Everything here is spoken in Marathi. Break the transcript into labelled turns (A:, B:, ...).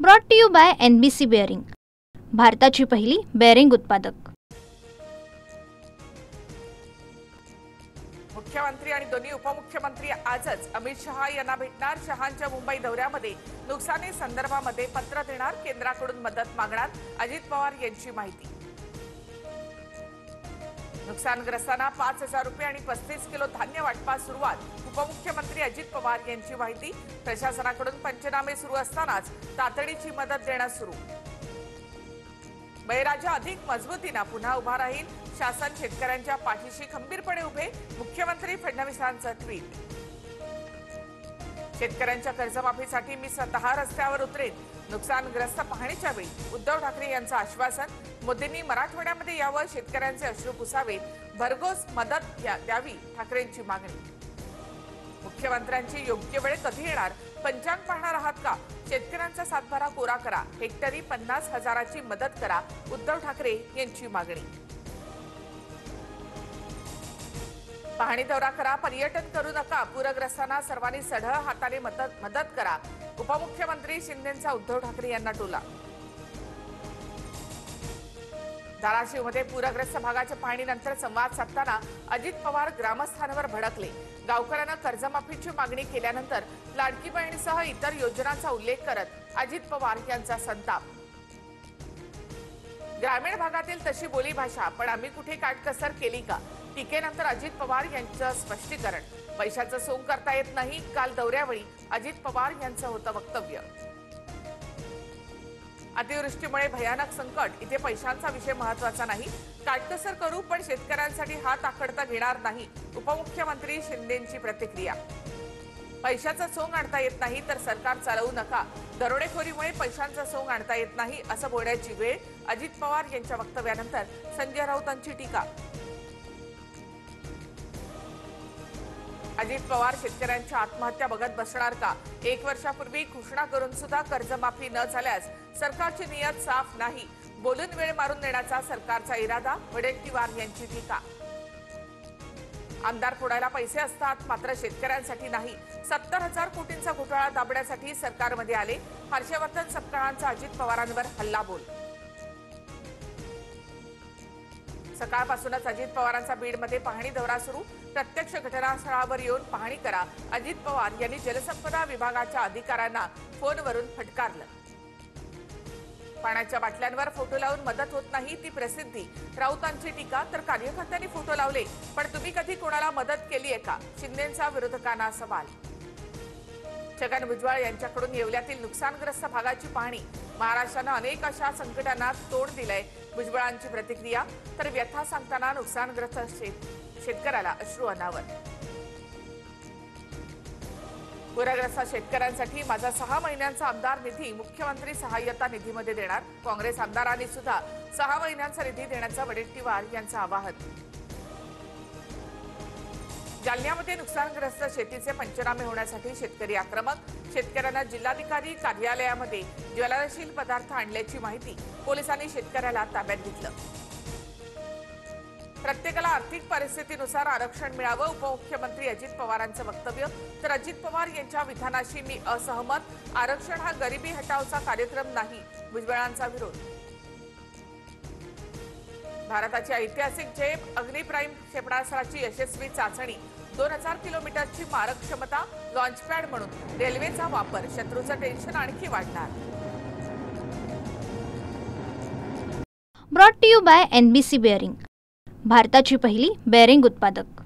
A: Brought to you by NBC bearing, भारताची पहिली बेअरिंग उत्पादक।
B: मुख्यमंत्री आणि दोन्ही उपमुख्यमंत्री आजच अमित शहा यांना भेटणार। शहांच्या मुंबई दौऱ्यामध्ये नुकसानी संदर्भामध्ये पत्र देणार, केंद्राकडून मदत मागणार। अजित पवार यांची माहिती। नुकसानग्रस्तांना 5,000 रुपये आणि 35 किलो धान्य वाटपास सुरुवात। उपमुख्यमंत्री अजित पवार यांची माहिती। प्रशासनाकडून पंचनामे सुरू असतानाच तातडीची मदत देणं सुरू। बळीराजा अधिक मजबूतीने पुन्हा उभा राहील, शासन शेतकऱ्यांच्या पाठीशी खंबीरपणे उभे। मुख्यमंत्री फडणवीसांचं ट्विट। शेतकऱ्यांच्या कर्जमाफीसाठी मी स्वतः रस्त्यावर उतरेन, नुकसानग्रस्त पाहणीच्या वेळी उद्धव ठाकरे यांचं आश्वासन। मोदींनी मराठवाड्यामध्ये यावं, शेतकऱ्यांचे अश्रू पुसावे, भरघोस मदत द्यावी, ठाकरेंची मागणी। मुख्यमंत्र्यांची योग्य वेळ कधी येणार, पंचांग पाहणार आहात का? शेतकऱ्यांचा सातबारा कोरा करा, हेक्टरी 50,000ची मदत करा, उद्धव ठाकरे यांची मागणी। पाहणी दौरा करा, पर्यटन करू नका, पूरग्रस्तांना सर्वांनी सढळ हाताने मदत करा, उपमुख्यमंत्री शिंदेंचा उद्धव ठाकरे यांना टोला। धाराशिवमध्ये पूरग्रस्त भागाच्या पाहणीनंतर संवाद साधताना अजित पवार ग्रामस्थांवर भडकले। गावकऱ्यांना कर्जमाफीची मागणी केल्यानंतर लाडकी बहिणीसह इतर योजनांचा उल्लेख करत अजित पवार यांचा संताप। ग्रामीण भागातील तशी बोलीभाषा, पण आम्ही कुठे काटकसर केली का? टीकेनंतर अजित पवार यांचं स्पष्टीकरण। पैशाचं सोंग करता येत नाही, काल दौऱ्यावेळी अजित पवार यांचं होतं वक्तव्य। अतिवृष्टीमुळे भयानक संकट, इथे पैशांचा विषय महत्त्वाचा नाही, काटकसर करू पण शेतकऱ्यांसाठी हात आखडता घेणार नाही, उपमुख्यमंत्री शिंदेंची प्रतिक्रिया। पैशाचा सोंग आणता येत नाही तर सरकार चालवू नका, दरोडेखोरीमुळे पैशांचा सोंग आणता येत नाही असं बोलण्याची वेळ। अजित पवार यांच्या वक्तव्यानंतर संजय राऊतांची टीका। अजित पवार शेतकऱ्यांच्या आत्महत्या बघत बसणार का? 1 वर्षापूर्वी घोषणा करून सुद्धा कर्जमाफी न झाल्यास सरकारची नियत साफ नाही, बोलून वेळ मारून देण्याचा सरकारचा इरादा, वडेट्टीवार यांची टीका। आमदार फोडायला पैसे असतात, मात्र शेतकऱ्यांसाठी नाही, 70,000 कोटींचा घोटाळा दाबण्यासाठी सरकारमध्ये आले, हर्षवर्धन सपकाळांचा अजित पवारांवर हल्लाबोल। सकाळपासूनच अजित पवारांचा बीडमध्ये पाहणी दौरा सुरू, प्रत्यक्ष घटनास्थळावर येऊन पाहणी करा। अजित पवार यांनी जलसंपदा विभागाच्या अधिकाऱ्यांना फोनवरून फटकारलं। पाण्याच्या बाटल्यांवर फोटो लावून मदत होत नाही, ती प्रसिद्धी, राऊतांची टीका। तर कार्यकर्त्यांनी फोटो लावले, पण तुम्ही कधी कोणाला मदत केली आहे का? शिंदेंचा विरोधकांना सवाल। छगन भुजबळ यांच्याकडून येवल्यातील नुकसानग्रस्त भागाची पाहणी। महाराष्ट्रानं अनेक अशा संकटांना तोंड दिलंय, भुजबळांची प्रतिक्रिया। तर व्यथा सांगताना नुकसानग्रस्त शेतकऱ्याला अश्रू अनावर। पूरग्रस्त शेतकऱ्यांसाठी माझा 6 महिन्यांचा आमदार निधी मुख्यमंत्री सहाय्यता निधीमध्ये देणार, काँग्रेस आमदारांनी सुद्धा 6 महिन्यांचा निधी देण्याचा वडेट्टीवार यांचं आवाहन। जालन्यामध्ये नुकसानग्रस्त शेतीचे पंचनामे होण्यासाठी शेतकरी आक्रमक, शेतकऱ्यांना जिल्हाधिकारी कार्यालयामध्ये ज्वलनशील पदार्थ आणल्याची माहिती, पोलिसांनी शेतकऱ्याला ताब्यात घेतलं। प्रत्येकाला आर्थिक परिस्थितीनुसार आरक्षण मिळावं, उपमुख्यमंत्री अजित पवारांचं वक्तव्य। तर अजित पवार यांच्या विधानाशी मी असहमत, आरक्षण हा गरिबी हटावचा कार्यक्रम नाही, भुजबळांचा विरोध। भारताची ऐतिहासिक झेप, अग्निप्राईम क्षेपणास्त्राची यशस्वी चाचणी, 2000 किलोमीटरची मारक क्षमता, लॉन्चपॅड म्हणून रेल्वेचा वापर, शत्रूचं टेन्शन आणखी वाढणार।
A: Brought to you by NBC bearing, भारताची पहिली बेअरिंग उत्पादक।